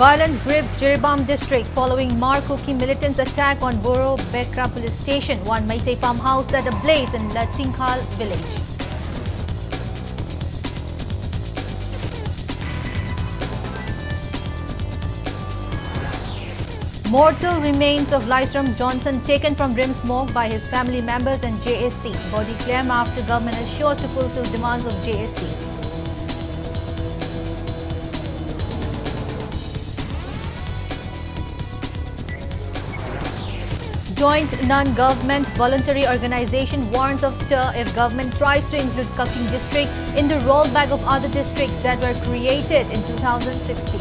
Violence grips Jiribam district following Markuki militants' attack on Boro Bekra police station. One Meitei farmhouse set ablaze in Latinkhal village. Mortal remains of Laishram Johnson taken from Rims morgue by his family members and JSC. Body claim after government assured to fulfill demands of JSC. Joint non-government voluntary organization warns of stir if government tries to include Kakching district in the rollback of other districts that were created in 2016.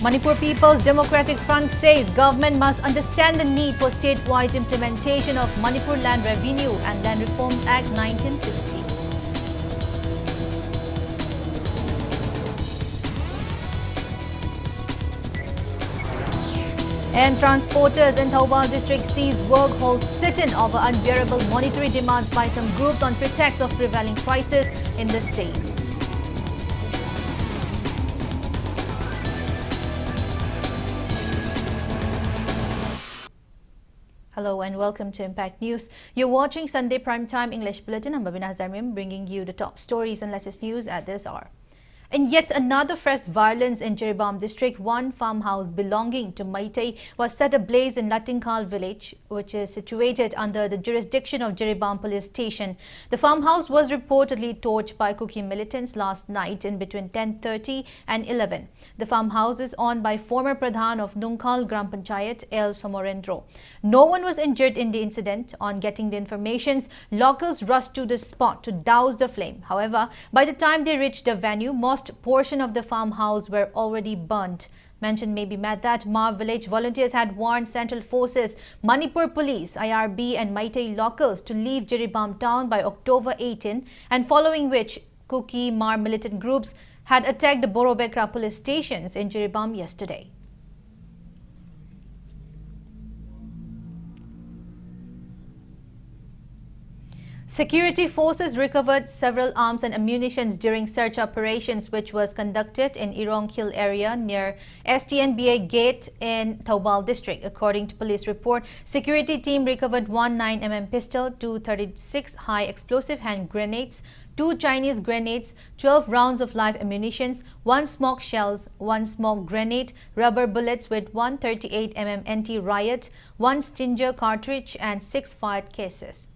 Manipur People's Democratic Front says government must understand the need for statewide implementation of Manipur Land Revenue and Land Reforms Act 1960. And transporters in Thobal district seized work hold sit-in over unbearable monetary demands by some groups on pretext of prevailing prices in the state. Hello and welcome to Impact News. You're watching Sunday Primetime English Bulletin. I'm BABINA bringing you the top stories and latest news at this hour. In yet another fresh violence in Jiribam district, one farmhouse belonging to Meitei was set ablaze in Latinkhal village, which is situated under the jurisdiction of Jiribam police station. The farmhouse was reportedly torched by Kuki militants last night in between 10:30 and 11. The farmhouse is owned by former Pradhan of Nungkhal Gram Panchayat, El Somorendro. No one was injured in the incident. On getting the information, locals rushed to the spot to douse the flame. However, by the time they reached the venue, most portion of the farmhouse were already burnt. Mention may be made that Mar village volunteers had warned Central Forces, Manipur Police, IRB and Meitei locals to leave Jiribam town by October 18, and following which Kuki Mar militant groups had attacked the Boro Bekra police stations in Jiribam yesterday. Security forces recovered several arms and ammunition during search operations which was conducted in Irong Hill area near STNBA gate in Thobal district. According to police report, security team recovered one 9mm pistol, two 36 high explosive hand grenades, two Chinese grenades, 12 rounds of live ammunition, one smoke shells, one smoke grenade, rubber bullets with 138mm anti-riot, one Stinger cartridge and 6 fired cases.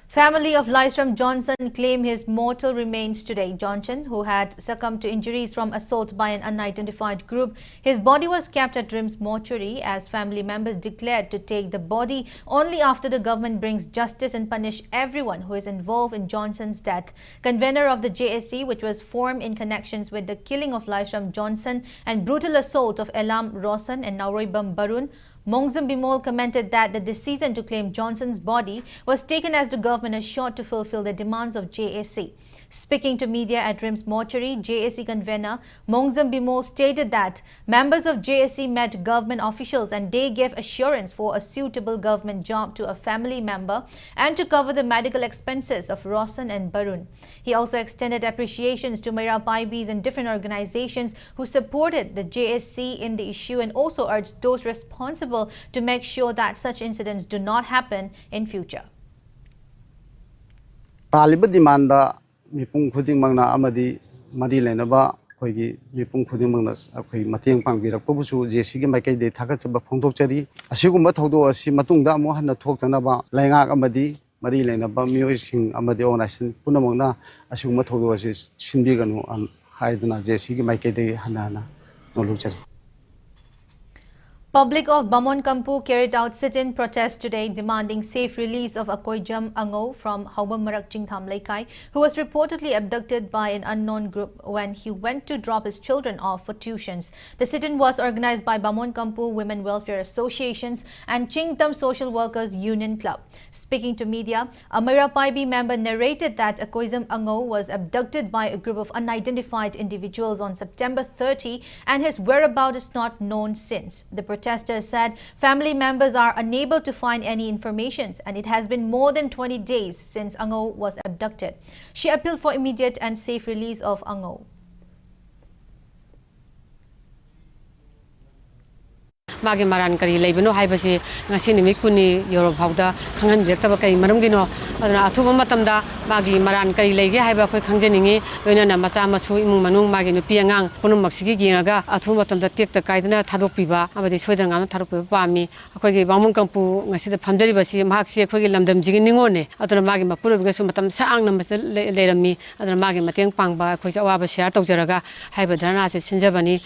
Family of Laishram Johnson claim his mortal remains today. Johnson, who had succumbed to injuries from assault by an unidentified group, his body was kept at Rims mortuary as family members declared to take the body only after the government brings justice and punish everyone who is involved in Johnson's death. Convener of the JSC, which was formed in connections with the killing of Laishram Johnson and brutal assault of Elam Rosan and Nauribam Barun, Mongzum Bimol commented that the decision to claim Johnson's body was taken as the government assured to fulfill the demands of JSC. Speaking to media at Rims mortuary, JSC convener Mongzum Bimol stated that members of JSC met government officials and they gave assurance for a suitable government job to a family member and to cover the medical expenses of Rosan and Barun. He also extended appreciations to Meira Paibis and different organizations who supported the JSC in the issue and also urged those responsible to make sure that such incidents do not happen in future. Mipung Khuding Magna Amadi Madi Lenaba, Kogi, Mipung Khuding Magnas, Mating Pangvira Pubusu, Jessica Make de Takasaba Pontocheri, Asuguma Todo, Simatunda Mohana Tokanaba, Langa Amadi, Mari Lenaba, Musing Amadi Onation, Punamona, Asuguma Todo is Shimbigano and Haidana Jessica Make de Hanana, no luchari. Public of Bamonkampu carried out sit-in protest today demanding safe release of Akoijam Ango from Haubam Marakching Thamlaikai, who was reportedly abducted by an unknown group when he went to drop his children off for tuitions. The sit-in was organized by Bamonkampu Women Welfare Associations and Chingtam Social Workers Union Club. Speaking to media, a Meira Paibi member narrated that Akoijam Ango was abducted by a group of unidentified individuals on September 30 and his whereabouts is not known since. The Protesters said family members are unable to find any information, and it has been more than 20 days since Ango was abducted. She appealed for immediate and safe release of Ango. Magi maran kari leibano haibasi ngasi nimi kuni Europe hauda khangan direkta kai maramgino aduna athuba matamda magi maran kari leige haiba khoi khangjeningi loina macha masu imung manung magi nupi angang punum maksigi gingaga athuba matamda tekta kaidana thadokpiba abadi soidanga thadokpiba pami akhoi gi bamung kampu ngasi da phamdari basi mahaksi akhoi gi lamdam jigi ningone aduna magi mapurubiga su matam saang na leirami aduna magi mateng pangba akhoi awaba share tawjaraga haiba dharna se sinjabani.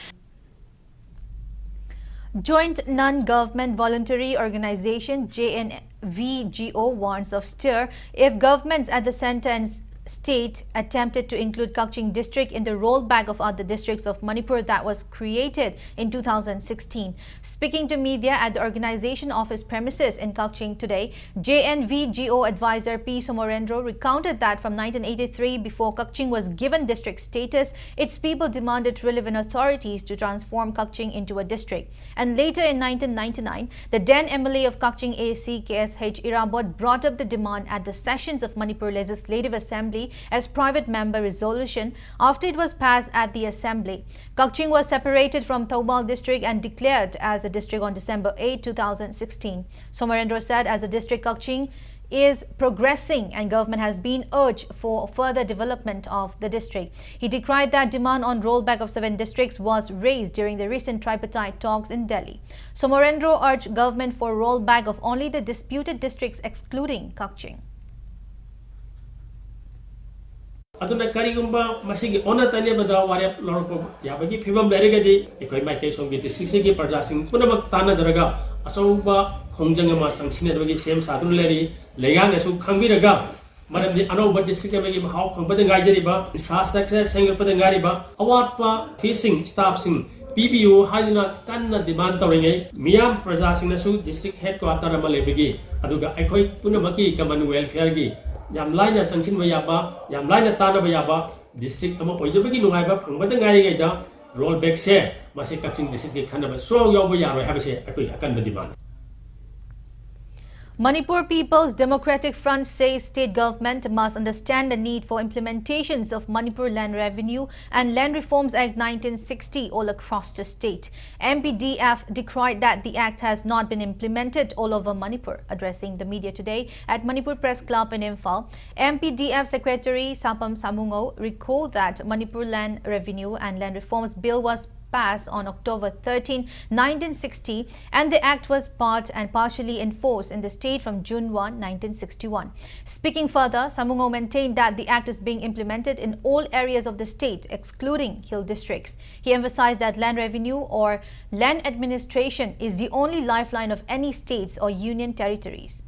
Joint Non-Government Voluntary Organization JNVGO warns of stir if governments at the centre and state attempted to include Kakching district in the rollback of other districts of Manipur that was created in 2016. Speaking to media at the organization office premises in Kakching today, JNVGO advisor P. Somorendro recounted that from 1983, before Kakching was given district status, its people demanded relevant authorities to transform Kakching into a district. And later in 1999, the then MLA of Kakching AC, KSH Irabot, brought up the demand at the sessions of Manipur Legislative Assembly as private member resolution after it was passed at the assembly. Kakching was separated from Taubal district and declared as a district on December 8, 2016. Somarendra said as a district Kakching is progressing and government has been urged for further development of the district. He decried that demand on rollback of 7 districts was raised during the recent tripartite talks in Delhi. Somorendra urged government for rollback of only the disputed districts excluding Kakching. aduna karigumba masigi ona tanya bada warya lorko yabagi phibam berigadi ekoi maikai somgi district gi praja sing punamak tana jaraga asauba khongjanga ma sangsine bagi sem sadun leri legang esu khangbiraga maramdi anoba district bagi hau khangbada ngaijariba infrastructure sengapada ngariba awatpa facing staff sing PBO haina kanna demand tawringai miyam praja sing nasu district headquarter amalebagi aduga ekoi punamaki common welfare gi yam laina sanchin bayaba yam laina tana bayaba district ama oijabagi nungaiba phangbada ngari gaida rollback se masi Kakching district ki khanaba so yawba yaroi habase akoi akan demand. Manipur People's Democratic Front says state government must understand the need for implementations of Manipur Land Revenue and Land Reforms Act 1960 all across the state. MPDF decried that the act has not been implemented all over Manipur. Addressing the media today at Manipur Press Club in Imphal, MPDF Secretary Sapam Samungo recalled that Manipur Land Revenue and Land Reforms Bill was passed on October 13, 1960, and the act was part and partially enforced in the state from June 1, 1961. Speaking further, Samungo maintained that the act is being implemented in all areas of the state, excluding hill districts. He emphasized that land revenue or land administration is the only lifeline of any states or union territories.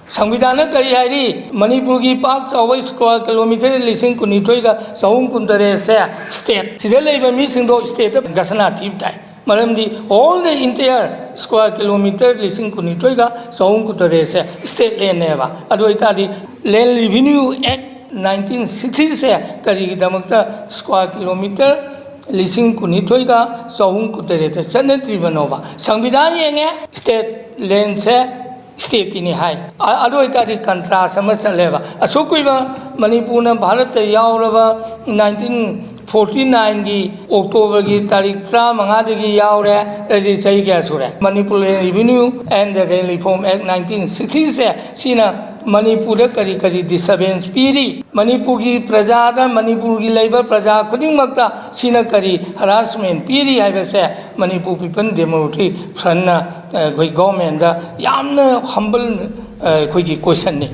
Samvidana kari hari Manipur ki park chawa square kilometer lising kunithoi ga sahum kuntare se state sidalai ba mi singdo state gasana thip tai maramdi all the entire square kilometer lising kunithoi ga sahum kuntare se state land ne ba adoita di land revenue act 1960 se kari gi damakta square kilometer lising kunithoi ga sahum kuntare te chanatri banova samvidana yenge state land se state in high. Adoitari contrast leva. Asukuiba Manipuna Bharata Yaurava 1949 di October gi Tariktra Mangadigi Yaure Edisai Gasura. Manipur Revenue and the Land Reform Act 1960 Sina Manipur Kari Kari disturbance Piri. Manipugi Prajada, Manipugi labor Praja Kuding Makta Sina Kari harassment Piri I was say Manipur people democracy Frana government yamna humble question.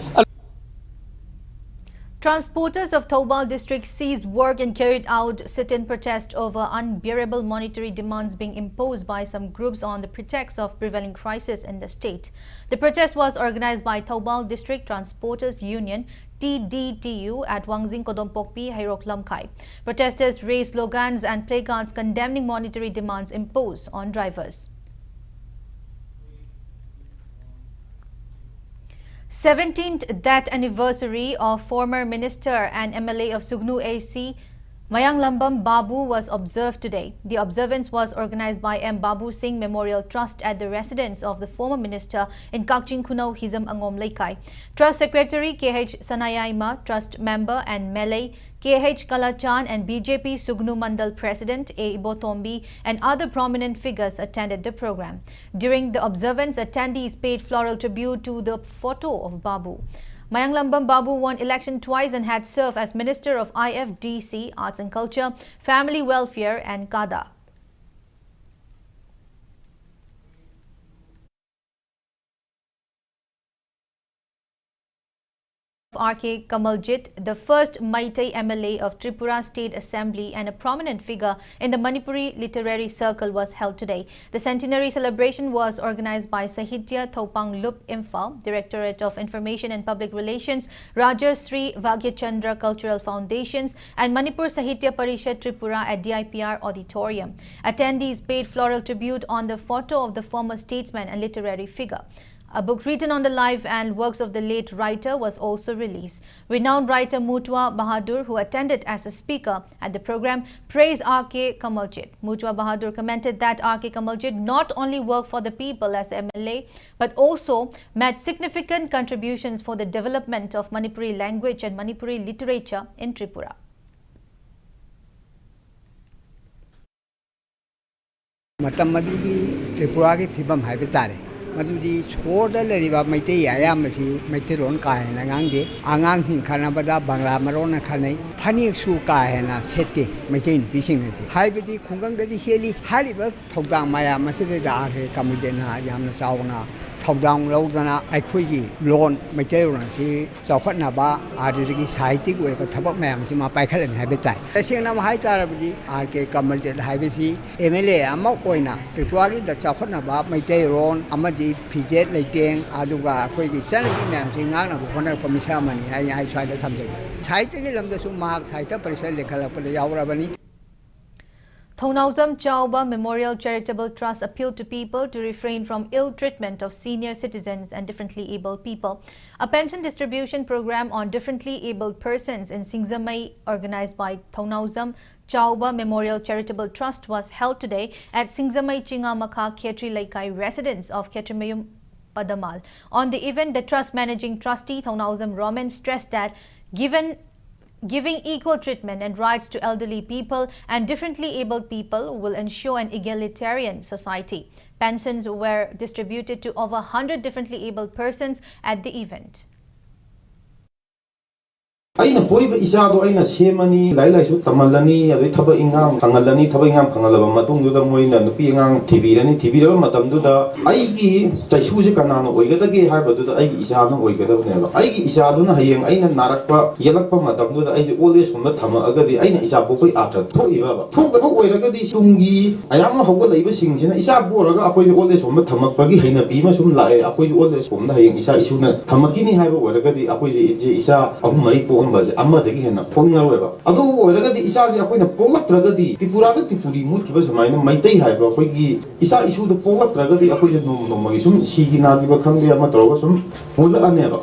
Transporters of Taubal district seized work and carried out sit-in protest over unbearable monetary demands being imposed by some groups on the pretext of prevailing crisis in the state. The protest was organized by Taubal District Transporters Union TDTU at Wangzing Kodompokpi, Hairok Lamkai. Protesters raised slogans and placards condemning monetary demands imposed on drivers. 17th death anniversary of former minister and MLA of Sugnu AC Mayanglambam Babu was observed today. The observance was organized by M. Babu Singh Memorial Trust at the residence of the former minister in Kakching, Kunau, Hizam Angom Laikai. Trust Secretary K.H. Sanayaima, Trust Member and Melee K.H. Kalachan and BJP Sugnu Mandal President A. Ibotombi and other prominent figures attended the program. During the observance, attendees paid floral tribute to the photo of Babu. Mayanglambam Babu won election twice and had served as Minister of IFDC, Arts and Culture, Family Welfare and Kada. R.K. Kamaljit, the first Maitai MLA of Tripura State Assembly and a prominent figure in the Manipuri literary circle, was held today. The centenary celebration was organized by Sahitya Thopang Lup Imphal, Directorate of Information and Public Relations, Raja Sri Vagyachandra Cultural Foundations and Manipur Sahitya Parishad Tripura at DIPR Auditorium. Attendees paid floral tribute on the photo of the former statesman and literary figure. A book written on the life and works of the late writer was also released. Renowned writer Mutwa Bahadur, who attended as a speaker at the program, praised R.K. Kamaljit. Mutwa Bahadur commented that R.K. Kamaljit not only worked for the people as MLA, but also made significant contributions for the development of Manipuri language and Manipuri literature in Tripura. Tripura ki phibam hai bitare madudi choda leriba maitei ayam si maiteron ka hena ngange angang hin khana bada bangla maron khanai phani su ka hena sette maitein bising si haibidi khungang dadi heli hariba thogdang maya maside da are kamudena yamna chawna thogdang lodana aikhoi lon maiteron si chawkhatna ba adigi saitik we ba thabak mayam si ma paikhalan haibitai tasena ma hai tarabidi RK Kamaljit haibisi MLA amok oina Tripura ki da chawkhatna ba maiteron amadi PJ leiteng aduga akhoi ki sanaki nam si ngang na khona pamisa mani hai chai da thamde saite ki lamda su ma saite parisal lekhala pa yaurabani. Thonauzam Chauba Memorial Charitable Trust appealed to people to refrain from ill treatment of senior citizens and differently abled people. A pension distribution program on differently abled persons in Singzamai, organized by Thonauzam Chauba Memorial Charitable Trust, was held today at Singzamai Chingamaka Khetri Laikai residence of HAJARIMAYUM Padamal. On the event, the trust managing trustee Thonauzam Roman stressed that giving equal treatment and rights to elderly people and differently abled people will ensure an egalitarian society. Pensions were distributed to over 100 differently abled persons at the event. aina poiba isado aina semani lai su tamalani adoi thaba ingam phangalani thaba ingam phangalaba matung du da moina nupi ingam thibiraba matam du da aigi chaisu je kanana oigadagi haiba du da aigi isana oigadab neba aigi isadu na hayeng aina narakpa yelakpa matam du da aigi ole sumba thama agadi aina isabu koi atra thoiba ba thogaba oiragadi sungi ayam hawga leiba singsina isabu oraga akoi ole sumba thamakpagi haina bima sum lae akoi ole sumda hayeng isa isuna thamakini haiba oiragadi akoi je isa ahum mari po amma degi hena ponyaroeba adu oiragadi isa se akoina polatragadi tipurada tipuri mutkiba samaina maitai haiba akoigi isa isu do polatragadi akoi je no magi sum sigina giba khangde ama toroga sum mula aneba.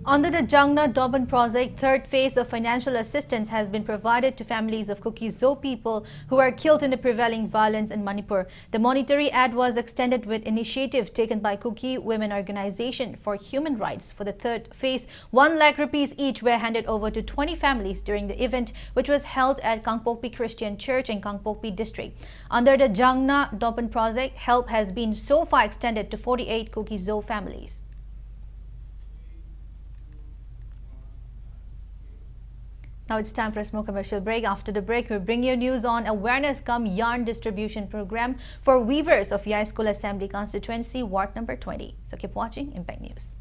Under the Jangna Doban project, third phase of financial assistance has been provided to families of Kuki Zo people who are killed in the prevailing violence in Manipur. The monetary aid was extended with initiative taken by Kuki Women Organization for Human Rights. For the third phase, 1 lakh rupees each were handed over to 20 families during the event, which was held at Kangpokpi Christian Church in Kangpokpi district. Under the Jangna Doban project, help has been so far extended to 48 Kuki Zo families. Now it's time for a small commercial break. After the break, we'll bring you news on awareness cum yarn distribution program for weavers of Yai School Assembly Constituency, Ward number 20. So keep watching Impact News.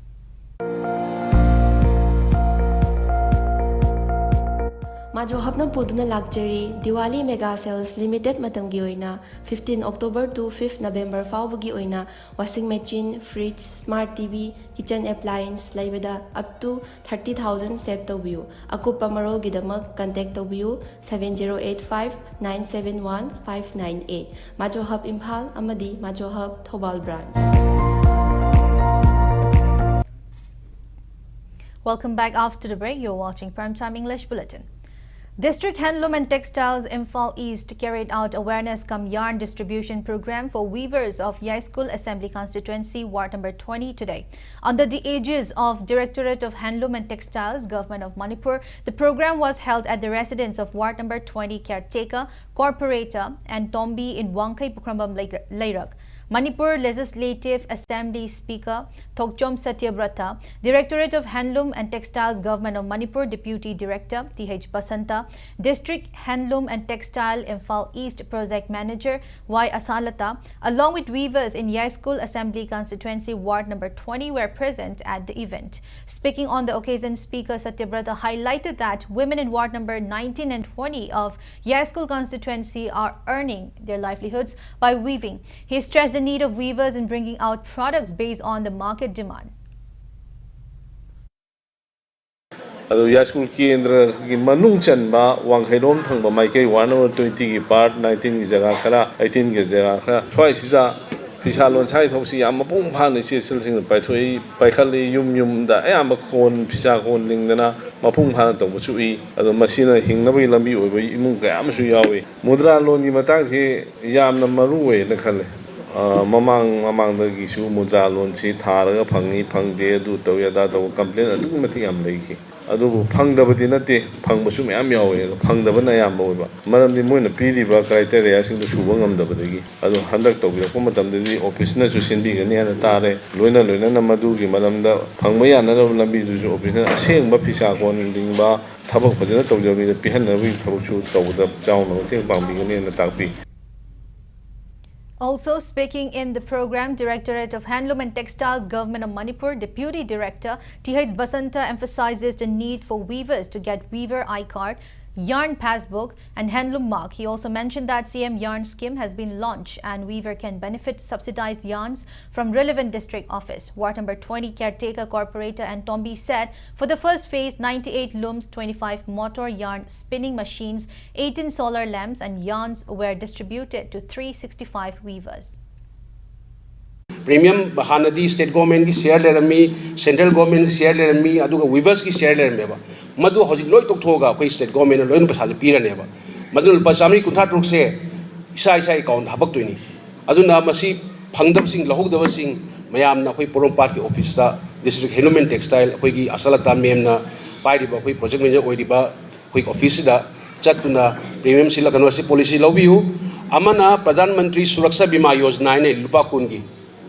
Majo hapna poduna lakjari Diwali Mega Sales Limited matamgi oina 15 October to 5 November fawbagi oina washing machine, fridge, smart TV, kitchen appliance laibada up to 30,000 save tawbiu. Akupa marol gidamak contact tawbiu 7085 971 598. Majo Hub Imphal amadi Majo Hub Thobal branch. Welcome back after the break. You're watching Primetime English Bulletin. District Handloom and Textiles Imphal East carried out awareness cum yarn distribution program for weavers of Yai School Assembly Constituency Ward number 20 today. Under the aegis of Directorate of Handloom and Textiles, Government of Manipur, the program was held at the residence of Ward number 20 caretaker, corporator and Tombi in Wangkai Pukrambam Lairak. Manipur Legislative Assembly Speaker Thokchom Satyabrata, Directorate of Handloom and Textiles, Government of Manipur Deputy Director T.H. Basanta, District Handloom and Textile Imphal East Project Manager Y. Asalata, along with weavers in Yai School Assembly Constituency Ward number 20 were present at the event. Speaking on the occasion, Speaker Satyabrata highlighted that women in Ward number 19 and 20 of Yai School Constituency are earning their livelihoods by weaving. He stressed the need of weavers in bringing out products based on the market demand. Yai School Kendra ki manung chanba wangkhairom thangba maikai 120 ki part 19 ki jaga khara 18 ki jaga khara thwai sida pisalon chai thosi yam mapung phan ni sil sing pai thoi pai khali yum da ayam kon pisa kon lingdana mapung phan tong chu I ado masina hingnabai lambi oibai imung ka am su yawi mudra lon ni matang si yam na maru we na khale mamang da gisu mudra lon si tharaga phangi phangde du toyada to complain adu mati am leiki adu phangdabadi nate phangbasu mayam yawe phangdabana yam boiba maramdi moina piriba criteria sing du suba ngamdabadagi adu handak tawbira ko matamdadi office na su sindi gani ana tare loina na madu gi maramda phangma yana lambi du office na asengba phisa kon dingba thabak phajana tawjabi pihanna wi thabuchu tawda chawna te bangbi gani ana takpi. Also speaking in the program, Directorate of Handloom and Textiles, Government of Manipur Deputy Director T.H. Basanta emphasizes the need for weavers to get weaver I-card, yarn passbook and handloom mark. He also mentioned that CM Yarn Scheme has been launched and weaver can benefit subsidized yarns from relevant district office. Ward number 20 caretaker, corporator and Tombi said for the first phase, 98 looms, 25 motor yarn spinning machines, 18 solar lamps and yarns were distributed to 365 weavers. Premium Bahanadi state government ki share lerami, central government share lerami, aduga weavers ki share lerami. Madu hoji loi tok thoga koi state government loi pa sa pira ne ba madu pa samri kuntha truk se isa account habak toini aduna masi phangdab sing lahugdab sing mayam na koi porompat ki office ta district handloom and textile koi ki asalata mem na pai ri ba koi project manager oi ri ba koi office da chatuna premium sila kanwasi policy lobiu amana pradhan mantri suraksha bima yojana ne lupa kungi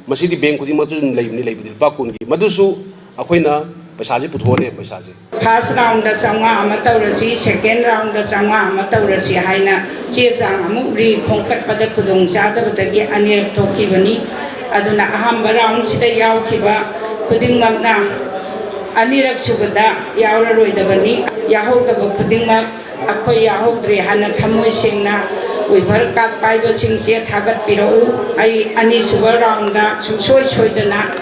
masi di bank khudi matu leibni leibni lupa kungi madusu akoina Pasaji puthone pasaji. First round da sangwa amataurasi, second round da sangwa amataurasi haina chezang amu ri khongkat pada khudong chada badagi anir thoki bani aduna ahamba round sida yaw khiba khuding magna anirak subada yawra roida bani yahol da khuding mag akhoi yahol dre hana thamoi singna uibhar ka paiba sing se thagat pirau ai ani suba round da susoi choidana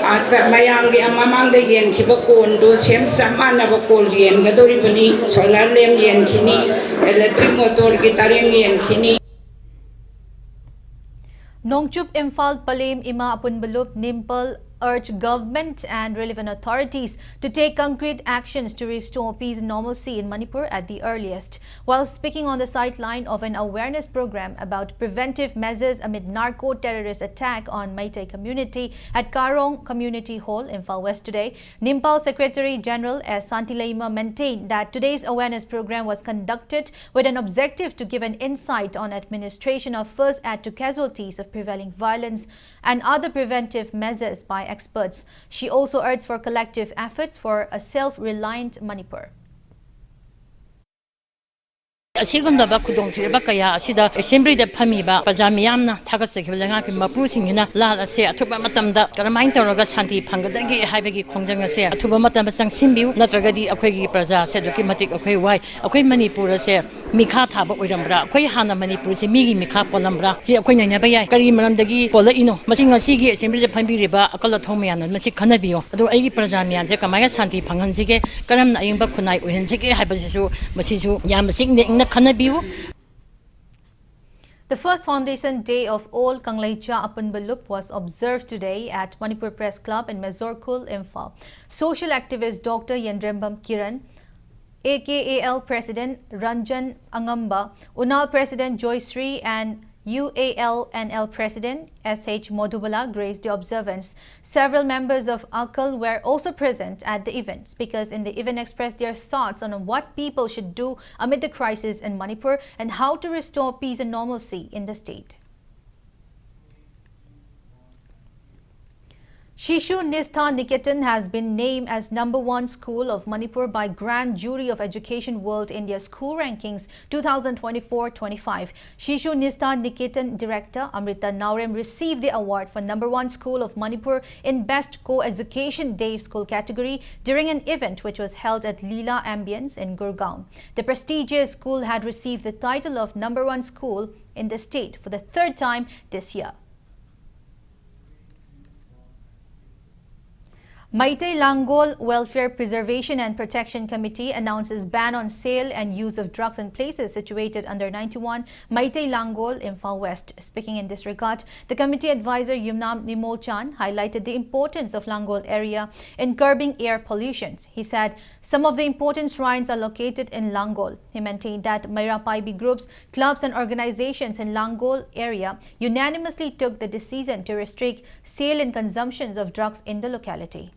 Mayang amamang de yen kibakon do sem samana bakol yen gadori bani solar lem yen kini electric motor gitareng yen kini. Nongchup Imphal Palem Ima Apunbalup Nimpal urged government and relevant authorities to take concrete actions to restore peace and normalcy in Manipur at the earliest. While speaking on the sideline of an awareness program about preventive measures amid narco-terrorist attack on Meitei community at Karong Community Hall, Imphal West today, Nimpal Secretary General S. Santilaima maintained that today's awareness program was conducted with an objective to give an insight on administration of first aid to casualties of prevailing violence and other preventive measures by experts. She also urged for collective efforts for a self-reliant Manipur. Asigundaba kudong thirba kaya asida assembly da phamiba pajamiyamna thagatsakhiba langa phi mapu singina lal ase athuba matamda karamain tawraga shanti phangadagi haibagi khongjang ase athuba matam sang simbiu natragadi akhoigi praja se doki matik akhoi wai akhoi manipur ase mikha thaba oirambra akhoi hana manipur se migi mikha polambra ji akhoi naina bayai kari maramdagi pola ino masing asigi assembly da phambiriba akala thomyana masi khanabiyo adu aigi prajamiyan se kamaya shanti phangansige karamna ayingba khunai ohensige haibasisu masisu yam singne The The first foundation day of All Kangleicha Apunbalup was observed today at Manipur Press Club in Mezorkul, Imphal. Social activist Dr. Jiribam Kiran, AKAL President Ranjan Angamba, UNAL President Joysree and UALNL President SH Modubala graced the observance. Several members of AKAL were also present at the event. Speakers in the event expressed their thoughts on what people should do amid the crisis in Manipur and how to restore peace and normalcy in the state. Shishu Nistha Niketan has been named as #1 school of Manipur by Grand Jury of Education World India School Rankings 2024-25. Shishu Nistha Niketan Director Amrita Naurem received the award for #1 school of Manipur in Best Co-Education Day School category during an event which was held at Leela Ambience in Gurgaon. The prestigious school had received the title of #1 school in the state for the third time this year. Maitai Langol Welfare Preservation and Protection Committee announces ban on sale and use of drugs in places situated under 91 Maitai Langol, Imphal West. Speaking in this regard, the committee advisor Yumnam Nimolchan highlighted the importance of Langol area in curbing air pollutions. He said some of the important shrines are located in Langol. He maintained that Maira Paibi groups, clubs and organizations in Langol area unanimously took the decision to restrict sale and consumptions of drugs in the locality.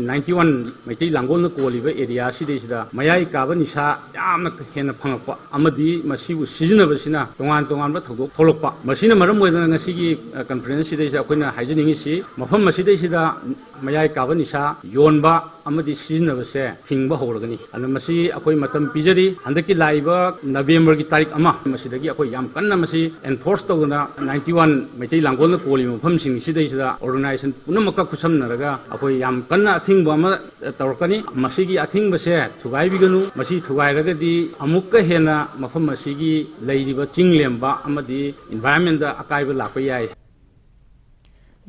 91 Maitai Langol na koliba area sidesida mayai kaba nisa yamna hena phangakpa amadi masibu sizinabasina tongan ba thogok tholokpa masina maram moidana ngasigi conference sidesida akoina haijaningi si mafam masidesida mayai kaba nisa yonba amadi sizinabase thingba howragani ana masi akoi matam pijari handaki laiba November gi tarik ama masidagi akoi yam kanna masi enforce tawna 91 Maitai Langol na koli mafam sing sidesida organization punamaka khusamnaraga akoi yam kanna Bama Torkani, Masigi, Ating Base, Tugai Biganu, Masi Tugai Ragadi, Amuka Hena, Mafam Masigi, Lady Chingliamba, Amadi, Environment, Akaiba Lapayai.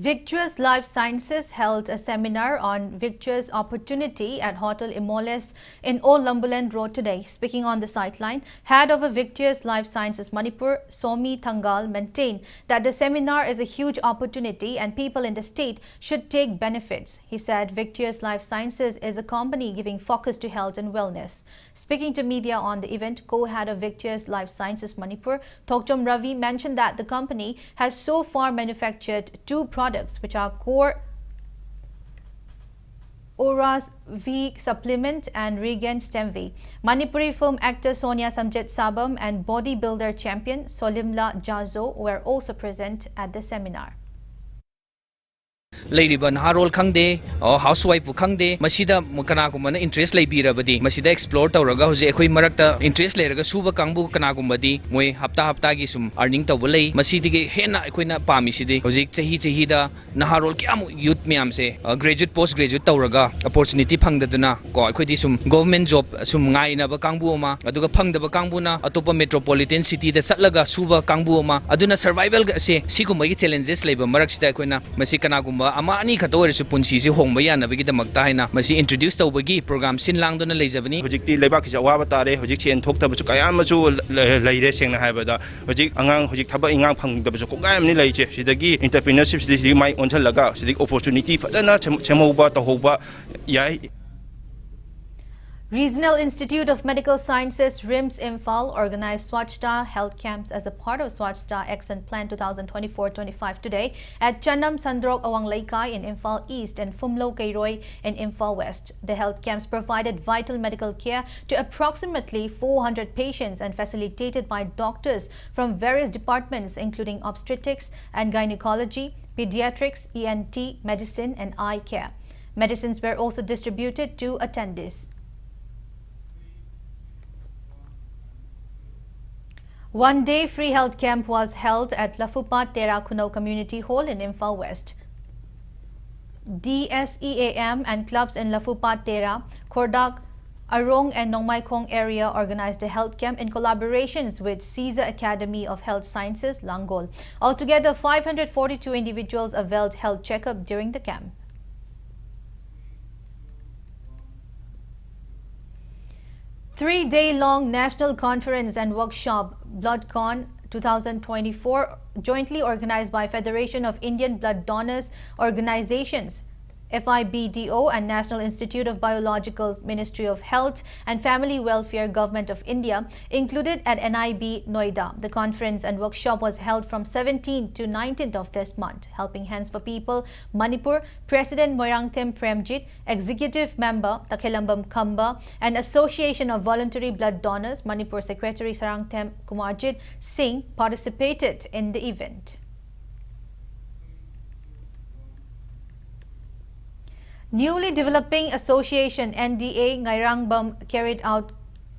Victuous Life Sciences held a seminar on Victuous Opportunity at Hotel Imoles in Old Lumberland Road today. Speaking on the sideline, head of Victuous Life Sciences Manipur, Somi Thangal, maintained that the seminar is a huge opportunity and people in the state should take benefits. He said Victuous Life Sciences is a company giving focus to health and wellness. Speaking to media on the event, co-head of Victuous Life Sciences Manipur, Thokchom Ravi, mentioned that the company has so far manufactured 2 products which are core Oras V supplement and Regain Stem V. Manipuri film actor Sonia Samjet Sabam and bodybuilder champion Solimla Jazo were also present at the seminar. Ladiban Harol Kangde or housewife Kangde, Masida Mukanakumana interest lay birabadi, Masida explore Tauraga, Ekui Marakta, interest later, Suba Kambu Kanakumadi, Mue Hapta Haptagisum, Arning Tawale, Masidi Hena Equina Pamiside, Hozik Tahida, Naharol Kiamu Youth Miamse, a graduate postgraduate Tauraga, opportunity Pangdaduna, Go Equitisum, government job, Sumngaina Bakangbuoma, Aduga Pang the Bakanguna, Atopa metropolitan city, the Satlaga, Suba Kangbuoma, Aduna survival say, Sikumai challenges labor Maraksta Equina, Masikanagumba. Amani Katori Punsi, Hombaya, Navigita Magtaina, Masi introduced Obagi program Sinlang Dona Lazabani, Hojiki Lebaki Wabatare, Hojiki and Tokta Kayamazu, Lady Sing Habada, Hojik Angang, Hojik Taba Ingang Pang, the Bukam Nilaje, Sidagi, entrepreneurship, Sidi Mai Ontalaga, Sidik opportunity, Fatana, Chemoba, Tohoba, Yai. Regional Institute of Medical Sciences RIMS Imphal organized Swachhta health camps as a part of Swachhta Action Plan 2024-25 today at Channam Sandrok Awang Laikai in Imphal East and Phumlo Kairoi in Imphal West. The health camps provided vital medical care to approximately 400 patients and facilitated by doctors from various departments including obstetrics and gynecology, pediatrics, ENT, medicine and eye care. Medicines were also distributed to attendees. One-day free health camp was held at Lafupat Tera Kuno Community Hall in Imphal West. DSEAM and clubs in Lafupat Tera, Kordak, Arong and Nongmaikong area organized a health camp in collaborations with Caesar Academy of Health Sciences, Langol. Altogether, 542 individuals availed health checkup during the camp. Three-day-long national conference and workshop BloodCon 2024, jointly organized by Federation of Indian Blood Donors Organizations, FIBDO, and National Institute of Biologicals, Ministry of Health and Family Welfare, Government of India, included at NIB Noida. The conference and workshop was held from 17th to 19th of this month. Helping Hands for People, Manipur, President Moirangthem Premjit, Executive Member Takhelambam Khamba, and Association of Voluntary Blood Donors, Manipur Secretary Sarangthem Kumarjit Singh participated in the event. Newly developing association NDA Ngairangbam carried out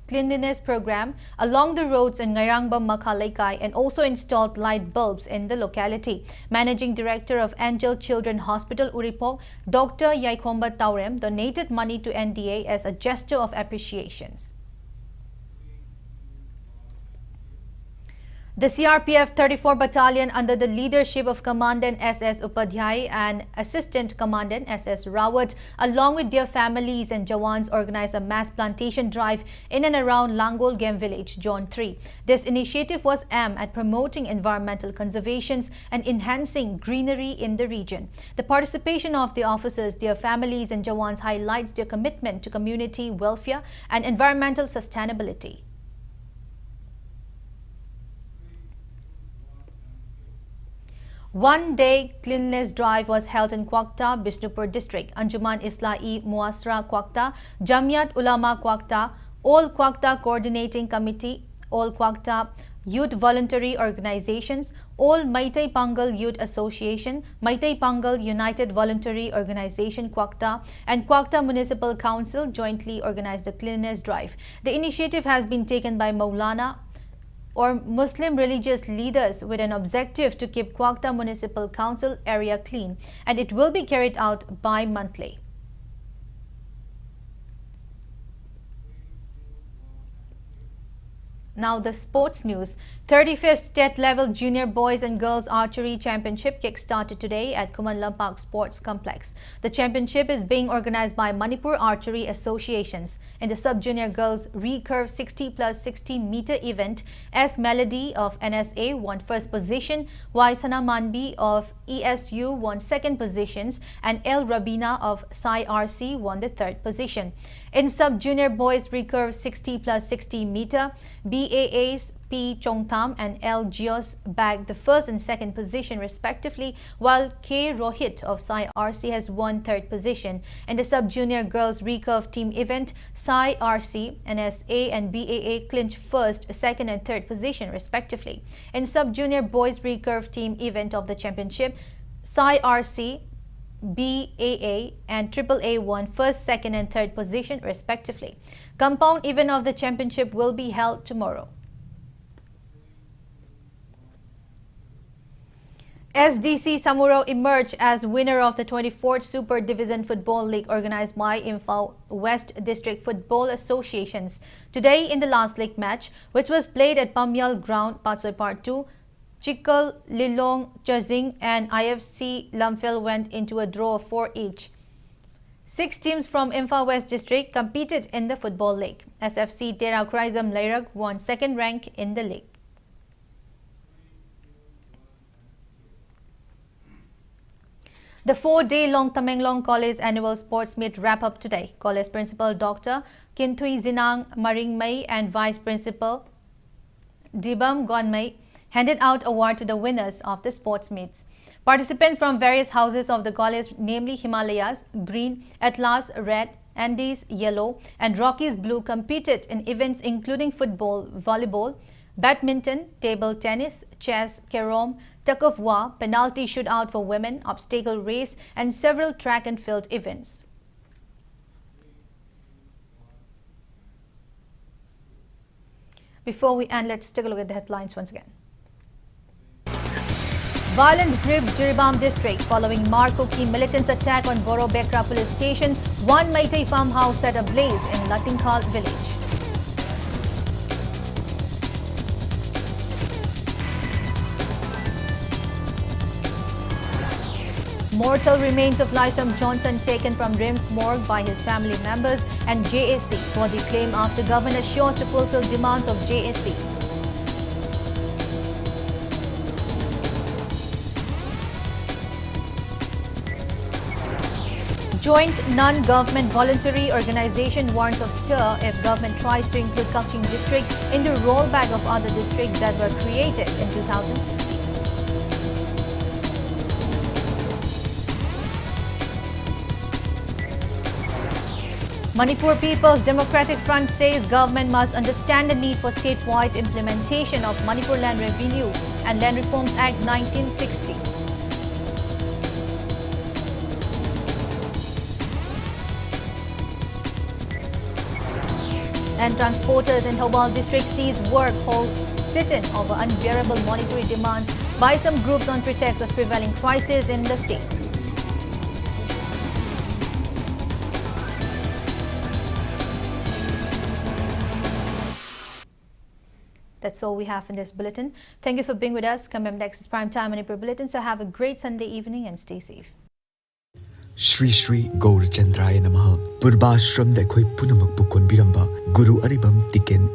cleanliness program along the roads in Ngairangbam Makhalaikai and also installed light bulbs in the locality. Managing Director of Angel Children Hospital Uripok, Dr. Yaikomba Taurem, donated money to NDA as a gesture of appreciations. The CRPF 34 Battalion, under the leadership of Commandant S.S. Upadhyay and Assistant Commandant S.S. Rawat, along with their families and Jawans, organized a mass plantation drive in and around Langol Game Village, Zone 3. This initiative was aimed at promoting environmental conservation and enhancing greenery in the region. The participation of the officers, their families and Jawans highlights their commitment to community welfare and environmental sustainability. One-day cleanliness drive was held in Kwakta, Bishnupur district. Anjuman Islahi Muasra Kwakta, Jamiat Ulama Kwakta, All Kwakta Coordinating Committee, All Kwakta Youth Voluntary Organizations, All Maitai Pangal Youth Association, Maitai Pangal United Voluntary Organization Kwakta, and Kwakta Municipal Council jointly organized the cleanliness drive. The initiative has been taken by Maulana or Muslim religious leaders with an objective to keep Kwakta Municipal Council area clean, and it will be carried out bi-monthly. Now the sports news. 35th State Level Junior Boys and Girls Archery Championship kick-started today at Kumanlam Park Sports Complex. The championship is being organized by Manipur Archery Associations. In the Sub-Junior Girls Recurve 60 plus 60 meter event, S. Melody of NSA won first position, Y. Sana Manbi of ESU won second positions, and L. Rabina of Sai RC won the third position. In Sub-Junior Boys Recurve 60 plus 60 meter, BAA's P. Chongtam and L. Gios bagged the first and second position respectively, while K. Rohit of Sai RC has won third position. In the Sub-Junior Girls Recurve team event, Sai RC, NSA and BAA clinched first, second and third position respectively. In Sub-Junior Boys Recurve team event of the championship, Sai RC, BAA and AAA won first, second and third position respectively. Compound event of the championship will be held tomorrow. SDC Samuro emerged as winner of the 24th Super Division Football League organized by Imphal West District Football Associations. Today in the last league match, which was played at Pamyal Ground, Patsoy Part 2, Chikal, Lilong, Chazing and IFC Lamphel went into a draw of 4 each. 6 teams from Imphal West District competed in the Football League. SFC Tera Kraizam Lairag won second rank in the league. The 4-day-long Tamenglong College Annual Sports Meet wrap up today. College Principal Dr. Kinthui Zinang Maringmei and Vice Principal Jiribam Gonmei handed out award to the winners of the sports meets. Participants from various houses of the college, namely Himalayas, Green, Atlas, Red, Andes, Yellow, and Rockies Blue, competed in events including football, volleyball, badminton, table tennis, chess, carom, tug of war, penalty shootout for women, obstacle race, and several track and field events. Before we end, let's take a look at the headlines once again. Violence gripped Jiribam district following Markoki militants' attack on Boro Bekra police station. One Maitai farmhouse set ablaze in Latingkal village. Mortal remains of Laishram Johnson taken from RIMS morgue by his family members and JSC. Body claim after government assures to fulfill demands of JSC. Joint non-government voluntary organization warns of stir if government tries to include Kakching district in the rollback of other districts that were created in 2016. Manipur People's Democratic Front says government must understand the need for statewide implementation of Manipur Land Revenue and Land Reforms Act 1960. And transporters in Hobal district sees work hold sit-in over unbearable monetary demands by some groups on pretext of prevailing crisis in the state. That's all we have in this bulletin. Thank you for being with us. Come up next is Primetime Manipur Bulletin. So have a great Sunday evening and stay safe. Shri Shri Gaurachandraya Namaha. Purvashram da khoi punamak bu konbiramba Guru Aribam Tiken